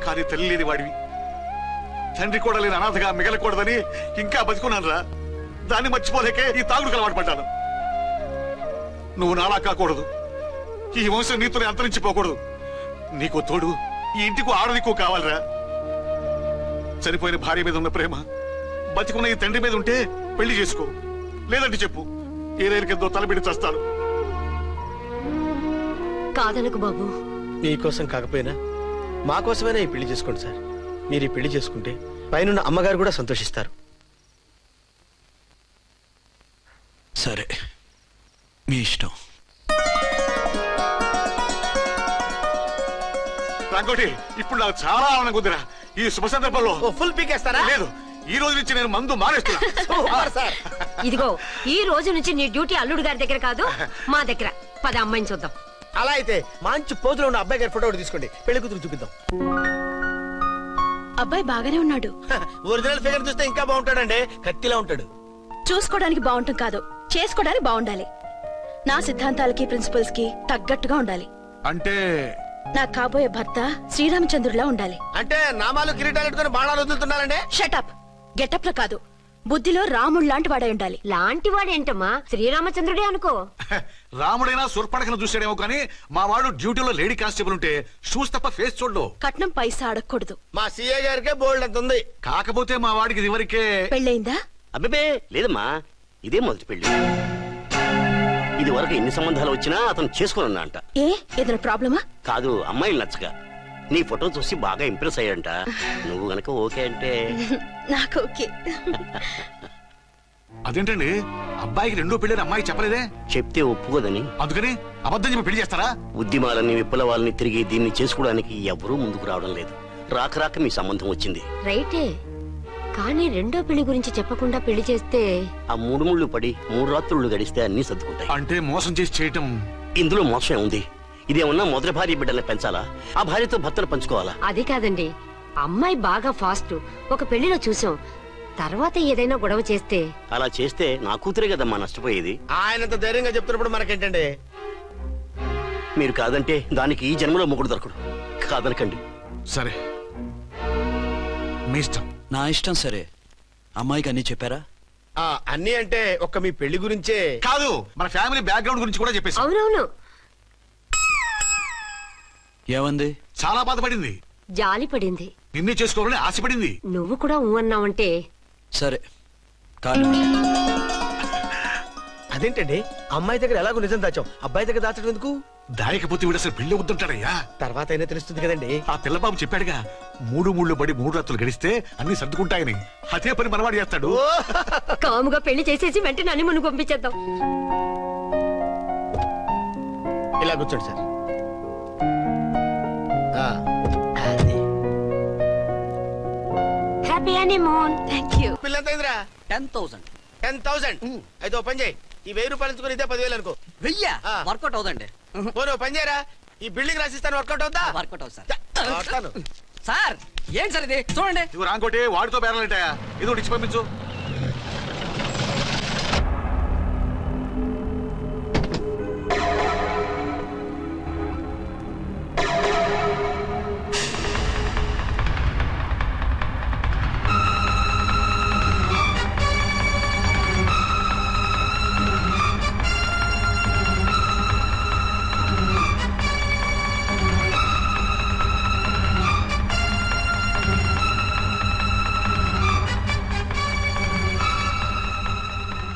కానీ తల్లి లేని వాడివి, తండ్రి కూడా లేని అనాథగా మిగలకూడదని ఇంకా బతుకున్నాను రా. దాన్ని మర్చిపోలేకే ఈ తాగుడుకు అలవాటు పడ్డాను. నువ్వు నాలా కాకూడదు, ఈ వంశం నీతోనే అంతరించిపోకూడదు. నీకో తోడు, ఈ ఇంటికి ఆడదికో కావాలరా. చనిపోయిన భార్య మీద ఉన్న ప్రేమ బతికున్న ఈ తండ్రి మీద ఉంటే పెళ్లి చేసుకో. లేదంటే చెప్పు, ఏ రైలు కిందో తలబెట్టి చస్తాను. కాదనకు బాబు. మీకోసం కాకపోయినా మా కోసమైనా ఈ పెళ్లి చేసుకోండి సార్. మీరు ఈ పెళ్లి చేసుకుంటే పైన అమ్మగారు కూడా సంతోషిస్తారు. సరే, మీ ఇష్టం. రాంకోటి, ఇప్పుడు నాకు చాలా ఆనందంగా ఉందిరా. ఈ శుభ సందర్భంలో ఫుల్ పీకేస్తారా? లేదు, ఈ రోజు నుంచి నేను మందు మానేస్తున్నా. ఇదిగో, ఈ రోజు నుంచి నీ డ్యూటీ అల్లుడు గారి దగ్గర కాదు, మా దగ్గర. పద అమ్మాయిని చూద్దాం. అలా అయితే మంచి పోజులో ఉన్న అబ్బాయి గారి ఫోటో ఒకటి తీసుకోండి, పెళ్లి కూతురు చూపిద్దాం. అబ్బాయి బాగానే ఉన్నాడు. ఒరిజినల్ ఫిగర్ చూస్తే ఇంకా బాగుంటాడండి, కత్తిలా ఉంటాడు. చూసుకోవడానికి బాగుంటాం కాదు, చేసుకోవడానికి బాగుండాలి. నా సిద్ధాంతాలకి ప్రిన్సిపల్స్ కి తగ్గట్టుగా ఉండాలి. అంటే నా కాబోయే భర్త శ్రీరామచంద్రులా ఉండాలి. అంటే నామాలు కిరీటాలు పెట్టుకుని బాణాలు వదులుతున్నారండి. షటప్. గెటప్ లో కాదు, బుద్ధిలో రాముడు లాంటి వాడై ఉండాలి. లాంటి వాడేంటమ్మా, శ్రీరామచంద్రుడే అనుకో. రాముడైనా సుర్పడకను చూసాడేమో కానీ మా వాడు డ్యూటీలో లేడీ కానిస్టేబుల్ ఉంటే షూస్ తప్ప ఫేస్ చూడడు. కట్నం పైసా అడగకూడదు. మా సీఏ గారికే బోల్డ్ అంత ఉంది. కాకపోతే మా వాడికి ఇదివరకే పెళ్ళయిందా? అబ్బే లేదమ్మా, ఇదే మొదటి పెళ్లి. ఇది వరకు ఎన్ని సంబంధాలు వచ్చినా అతను చేసుకోనున్నా అంట. ఏ ఏదైనా ప్రాబ్లమా? కాదు, అమ్మాయిలు నచ్చగా నీ ఫోటో చూసి బాగా ఇంప్రెస్ అయ్యంట. నువ్వు గనక ఓకే అంటే నాకు ఓకే. అదేంటండి, అబ్బాయికి రెండో పెళ్లి అమ్మాయి చెప్పలేదే? చెప్తే ఒప్పుకోదని. అందుకని అబద్ధం చెప్పి పెళ్లి చేస్తారా? ఉద్యమాలని విప్లవాలని తిరిగి దీన్ని చేసుకోవడానికి ఎవరూ ముందుకు రావడం లేదు. రాక రాక మీ సంబంధం వచ్చింది. రైటే, కానీ రెండో పెళ్లి గురించి చెప్పకుండా పెళ్లి చేస్తే ఆ మూడు ముళ్ళు పడి 3 రాత్రులు గడిస్తే అన్ని సర్దుకుంటాయి. అంటే మోసం చేసి చేయటం. ఇందులో మోసం ఉంది. ఇదేమన్నా మొదటి భార్య బిడ్డల్ని పెంచాలా, ఆ భార్యతో భర్తను పంచుకోవాలా? అది కాదండి, అమ్మాయి బాగా ఫాస్ట్. ఒక పెళ్లిలో చూసాం, తర్వాత ఏదైనా గొడవ చేస్తే. అలా చేస్తే నా కూతురే కదమ్మా నష్టపోయేది. ఆయనంత ధైర్యంగా చెప్తున్నప్పుడు మనకేంటండి? మీరు కాదంటే దానికి ఈ జన్మలో మొగుడు దొరకడు. కాదనకండి. సరే, మీ ఇష్టం. నా ఇష్టం. సరే, అమ్మాయికి అన్ని చెప్పారా? అన్ని అంటే ఒక్క మీ పెళ్లి గురించే కాదు, మన ఫ్యామిలీ బ్యాక్గ్రౌండ్ గురించి కూడా చెప్పేసి. అవునవును. ఏమంది? చాలా బాధపడింది, జాలి పడింది, నిన్నే చేసుకోవాలని ఆశపడింది. నువ్వు కూడా ఊ అన్నావంటే. సరే కాదు. అదేంటండి, అమ్మాయి దగ్గర ఎలాగో నిజం దాచాం, అబ్బాయి దగ్గర దాచడం ఎందుకు? దాయకపోతే వీడు అసలు పెళ్లి వద్దుంటాడయ్యా. తర్వాత అయినా తెలుస్తుంది కదండి. ఆ పిల్లబాబు చెప్పాడుగా, 3 ముళ్ళు పడి 3 రాత్రులు గడిస్తే అన్ని సర్దుకుంటాయని. అదే పని మనవాడు చేస్తాడు. కాముగా పెళ్లి చేసేసి వెంటనే అన్ని మును పంపించేద్దాం. ఇలా కూర్చోండి sir. Happy honeymoon. Thank you. పిల్లంత అయిందిరా? 10,000. 10,000. అయితే ఓ పని చేయి, ఈ 1000 రూపాయలు ఎంచుకుని ఇదే 10,000 అనుకో. 1000 వర్కౌట్ అవుదండి. పోను పని చేయరా, ఈ బిల్డింగ్ రాసిస్తాను. వర్కౌట్ అవుతా? వర్కౌట్ అవుతుంది సార్. ఏంటి సార్ ఇది? చూడండి. నువ్వు రాంకోటి వాడితో బేరాలంటాయా? ఏదో ఇచ్చి పంపించు.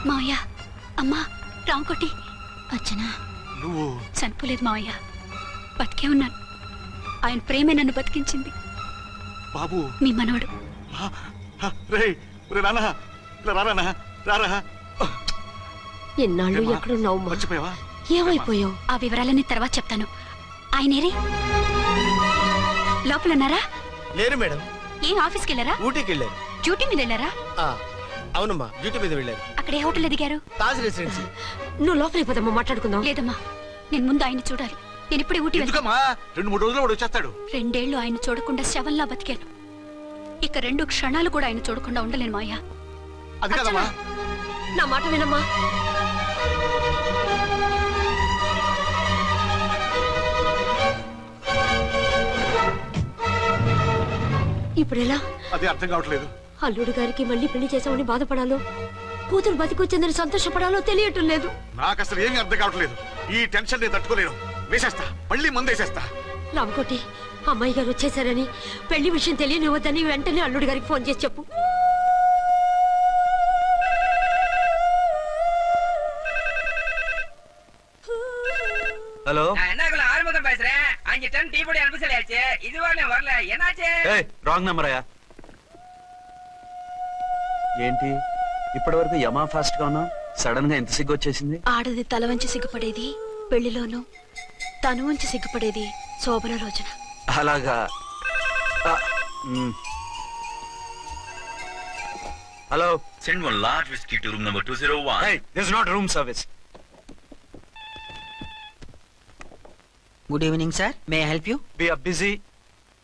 మావయ్య, అమ్మా, రాంకోటి, అర్చనా. నువ్వు చనిపోలేదు మావయ్య, బతికే ఉన్నాను. ఆయన ప్రేమే నన్ను బతికించింది. బాబు, మీ మనవడు. రే రానా రానా రారా. ఎన్నాళ్ళు ఎక్కడున్నావు మర్చిపోయావా? ఏమైపోయావు? ఆ వివరాలన్నీ తర్వాత చెప్తాను. ఆయనేరి లోపల ఉన్నారా? లేరు మేడం. ఏం ఆఫీస్కి వెళ్ళారా? ఊటీకి వెళ్ళారు. డ్యూటీ మీద వెళ్ళారా? అవునమ్మా, డ్యూటీ మీద వెళ్ళారు. అక్కడ ఏ హోటల్ ఎదిగారు? తాజ్ రెసిడెన్సీ. నువ్వు లోపలికి పోదమ్మా, మాట్లాడుకుందాం. లేదమ్మా, నేను ముందు ఆయన చూడాలి. నేను ఇప్పుడే ఊటీ వెళ్తాను. ఎందుకమ్మా? 2-3 రోజులు వాడు వచ్చేస్తాడు. 2 ఏళ్లు ఆయన చూడకుండా శవంలా బతికాను. ఇక 2 క్షణాలు కూడా ఆయన చూడకుండా ఉండలేను మాయా. అది కదమ్మా. నా మాట వినమ్మా. ఇప్పుడెలా? అది అర్థం కావట్లేదు. అల్లుడు గారికి మళ్ళీ పెళ్లి చేసామని బాధపడాలో, కూతురు బతికొచ్చిందని సంతోషపడాలో తెలియటం లేదు. నాకు అసలు ఏమీ అర్థం కావట్లేదు. ఈ టెన్షన్ నేను తట్టుకోలేను. వేసేస్తా, మళ్ళీ మందేసేస్తా. రామకోటి, అమ్మాయి గారు వచ్చేసారని, పెళ్లి విషయం తెలియనివ్వద్దని వెంటనే అల్లుడు గారికి ఫోన్ చేసి చెప్పు. ஹலோ என்னக்குள்ள ஆறுமுகம் பேசுறேன். 5 டன் டீ பொடி அனுப்ப சொல்லியாச்சு. இது வரல என்னாச்சு? రాంగ్ నెంబర్ అయ్యా. ఏంటి ఇప్పటి వరకు యమా ఫాస్ట్ గా ఉన్నావు, సడన్ గా ఎంత సిగ్గు వచ్చేసింది? ఆడది తల వంచి సిగ్గుపడేది పెళ్లిలోను, తను వంచి సిగ్గుపడేది శోభన రోజున. అలాగా. Hello, Send one large whiskey to room number 201. hey, this is not room service. Good evening, sir. May I help you? We are busy.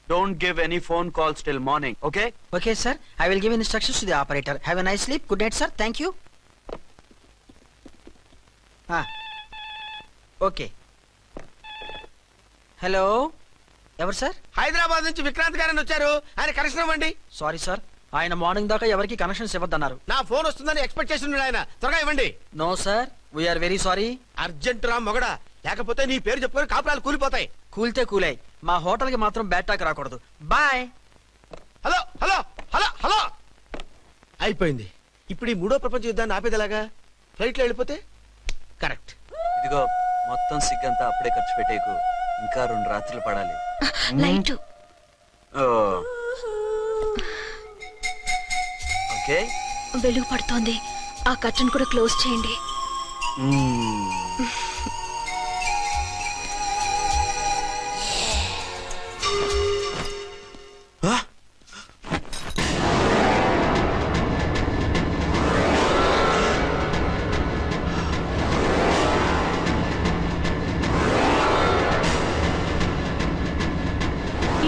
Don't give any phone calls till morning, okay? Okay, sir. I will give instructions to the operator. Have a nice sleep. Good night, sir. Thank you. Okay. Hello. ఎవరు sir? Hyderabad నుంచి విక్రాంత్ గారని వచ్చారు. ఆయన connection ఇవ్వండి. Sorry sir, ఆయన morning దాకా ఎవరికి connections ఇవ్వద్దన్నారు. నా ఫోన్ వస్తుందని ఎక్స్పెక్ట్ చేసి ఉన్నాడు ఆయన. త్వరగా ఇవ్వండి. No sir, we're very sorry. Urgent రా మొగడా, లేకపోతే నీ పేరు చెప్పుకొని కాపురాలు కూలిపోతాయి. కూల్తే కూలాయి, మా హోటల్ కి మాత్రం బ్యాడ్ టాక్ రాకూడదు. Bye. Hello hello hello hello. అయిపోయింది. ఇప్పుడు ఈ 3వ ప్రపంచ యుద్ధాన్ని ఆపేదలాగా? ఫ్లైట్ లో వెళ్ళిపోతే కరెక్ట్. ఇదిగో మొత్తం సిగ్గంతా అప్పుడే ఖర్చు పెట్టేకు. ఇంకా 2 రాత్రులు పడాలి. లైట్ ఓకే, వెలుగు పడుతోంది. ఆ కర్టన్ కూడా క్లోజ్ చేయండి.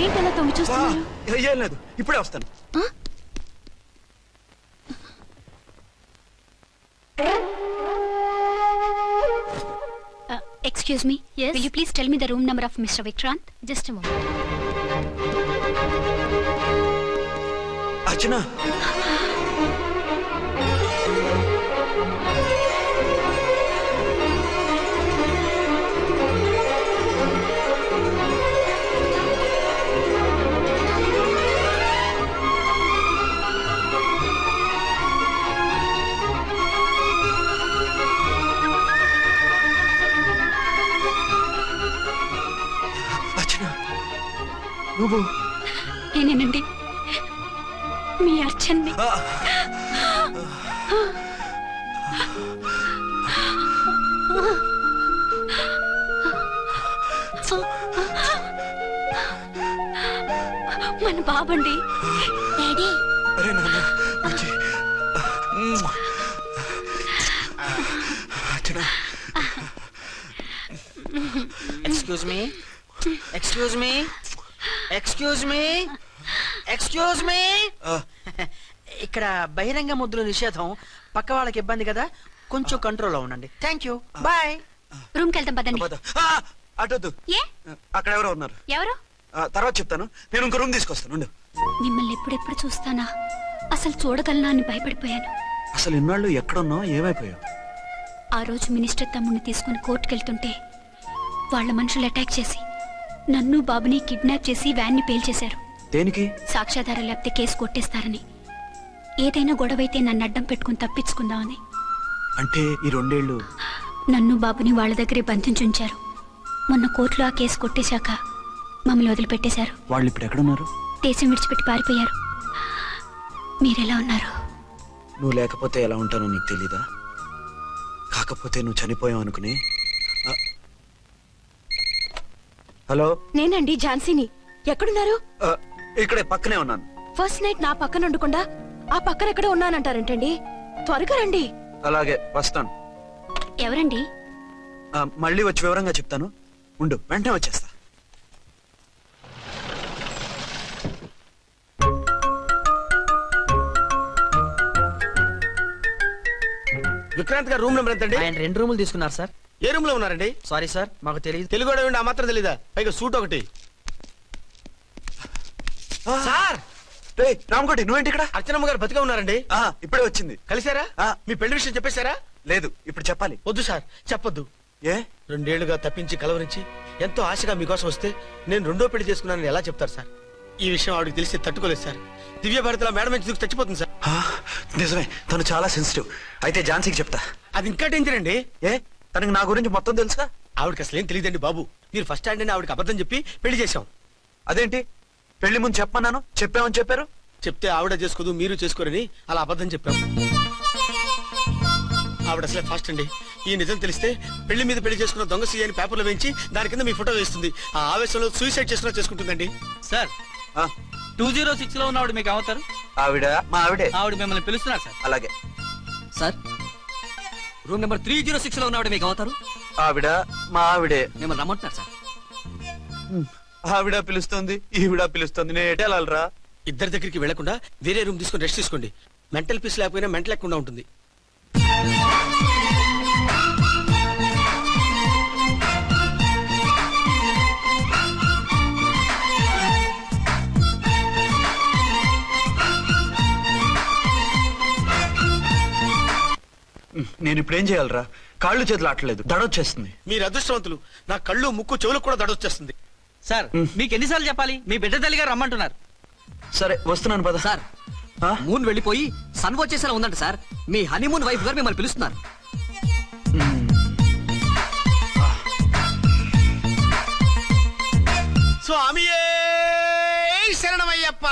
ఏంటలా తొంగి చూస్తున్నారు? ఏం లేదు, ఇప్పుడే వస్తాను. Excuse me. Yes. Will you please tell me the room number of Mr. Vikrant? Just a moment. Archana. నువ్వు నేనేనండి, మీ అర్చన్ని. మన బాబండి. డాడీ. అరే నాన్న, excuse me, excuse me, excuse me, excuse me. ఇక్కడ బహిరంగ ముద్దుల నిషేధం. పక్క వాళ్ళకి ఇబ్బంది కదా, కొంచెం కంట్రోల్లో ఉండండి. Thank you. బాయ్. రూమ్కి వెళ్తాం పదండి. అటొద్దు, ఏ? అక్కడ ఎవరో ఉన్నారు. ఎవరు? తర్వాత చెప్తాను. నేను ఇంకో రూమ్ తీసుకొస్తాను. మిమ్మల్ని ఎప్పుడెప్పుడు చూస్తానా, అసలు చూడగలనా అని భయపడిపోయాను. అసలు ఇన్నాళ్ళు ఎక్కడున్నావు, ఏమైపోయావు? ఆ రోజు మినిస్టర్ తమ్ముడిని తీసుకుని కోర్టుకెళ్తుంటే వాళ్ళ మనుషులు అటాక్ చేసి నన్ను బాబుని కిడ్నాప్ చేసి వ్యాన్ని పేల్చేశారు. దేనికి? సాక్ష్యాధారాలు లేకపోతే కేసు కొట్టేస్తారని. ఏదైనా గొడవైతే నన్ను అడ్డం పెట్టుకుని తప్పించుకుందామని. అంటే ఈ 2 ఏళ్ళు నన్ను బాబుని వాళ్ళ దగ్గరే బంధించుంచారు. మొన్న కోర్టులో ఆ కేసు కొట్టేశాక మమ్మల్ని వదిలిపెట్టేశారు. వాళ్ళు ఇప్పుడు ఎక్కడున్నారు? దేశం విడిచిపెట్టి పారిపోయారు. మీరెలా ఉన్నారు? నువ్వు లేకపోతే ఎలా ఉంటానో నీకు తెలీదా? కాకపోతే నువ్వు చనిపోయావు అనుకుని. హలో, నేనండి ఝాన్సీని. ఎక్కడున్నారు? ఇక్కడే పక్కనే ఉన్నాను. ఫస్ట్ నైట్ నా పక్కన ఉండకుండా ఆ పక్కన ఎక్కడ ఉన్నానంటారంటండి. త్వరగా రండి. అలాగే వస్తాను. ఎవరండి? మళ్ళీ వచ్చి వివరంగా చెప్తాను. ఉండు, వెంటనే వచ్చేస్తా. విక్రాంత్ గారు రూమ్ నెంబర్ ఎంతండి? ఆయన 2 రూములు తీసుకున్నారు సార్. ఏ రూమ్ లో ఉన్నారండి? సారీ సార్, మాకు తెలియదు. తెలుగు ఆ మాత్రం తెలీదా? పైగా సూట్ ఒకటి. సార్ రామకోటి, నువ్వేంటి ఇక్కడ? అర్చనమ్మ గారు బతిగా ఉన్నారండి. ఇప్పుడే వచ్చింది. కలిసారా? మీ పెళ్లి విషయం చెప్పేశారా? లేదు, ఇప్పుడు చెప్పాలి. వద్దు సార్, చెప్పొద్దు. ఏ? 2 ఏళ్లుగా తప్పించి కలవరించి ఎంతో ఆశగా మీకోసం వస్తే నేను 2వ పెళ్లి చేసుకున్నానని ఎలా చెప్తారు సార్? ఈ విషయం ఆవిడకి తెలిసి తట్టుకోలేదు సార్. దివ్య భారతిలో మేడం నుంచి దూకి చచ్చిపోతుంది సార్. నిజమే, తను చాలా సెన్సిటివ్. అయితే ఝాన్సీకి చెప్తా. అది ఇంకా డేంజర్ అండి. ఏ? తనకి నా గురించి మొత్తం తెలుసా? ఆవిడకి అసలు ఏం తెలియదండి బాబు. మీరు ఫస్ట్ హ్యాండ్ అని ఆవిడకి అబద్ధం చెప్పి పెళ్లి చేశాం. అదేంటి? పెళ్లి ముందు చెప్పమన్నాను, చెప్పామని చెప్పారు. చెప్తే ఆవిడ చేసుకోదు, మీరు చేసుకోరని అలా అబద్ధం చెప్పాం. ఆవిడ అసలే ఫాస్ట్ అండి. ఈ నిజం తెలిస్తే పెళ్లి మీద పెళ్లి చేసుకున్న దొంగ సీ అని పేపర్లో వేయించి దాని కింద మీ ఫోటో వేస్తుంది. ఆ ఆవేశంలో సూసైడ్ చేసుకున్నా చేసుకుంటుందండి. సార్ 206 లో ఉన్నవాడు మీకు అవుతారు? ఆవిడ మా ఆవిడే. ఆవిడ మిమ్మల్ని పిలుస్తున్నారు సార్. అలాగే సార్, రూమ్ నెంబర్ 306 లో ఉన్నవాడు మీకు అవుతారు? ఆవిడ మా ఆవిడే. మిమ్మల్ని రమ్మంటున్నారు సార్. ఆవిడ పిలుస్తుంది, ఈవిడ పిలుస్తుంది. నేను ఎటెళ్ళాలరా? ఇద్దరి దగ్గరికి వెళ్లకుండా వేరే రూమ్ తీసుకుని రెస్ట్ తీసుకోండి. మెంటల్ పీస్ లేకపోయినా మెంటల్ లేకుండా ఉంటుంది. నేను ఇప్పుడు ఏం చేయాలరా? కాళ్ళు చేతులు ఆటలేదు, దడొచ్చేస్తుంది. మీరు అదృష్టవంతులు. నా కళ్ళు ముక్కు చెవులకు కూడా దడొచ్చేస్తుంది. సార్, మీకు ఎన్నిసార్లు చెప్పాలి? మీ బిడ్డ తల్లిగా రమ్మంటున్నారు. సరే వస్తున్నాను పద. సార్, మూన్ వెళ్ళిపోయి సన్ వచ్చేసేలా ఉందంట సార్. మీ హనీమూన్ వైఫ్ గారు మిమ్మల్ని పిలుస్తున్నారు. స్వామియే శరణమయ్యప్ప.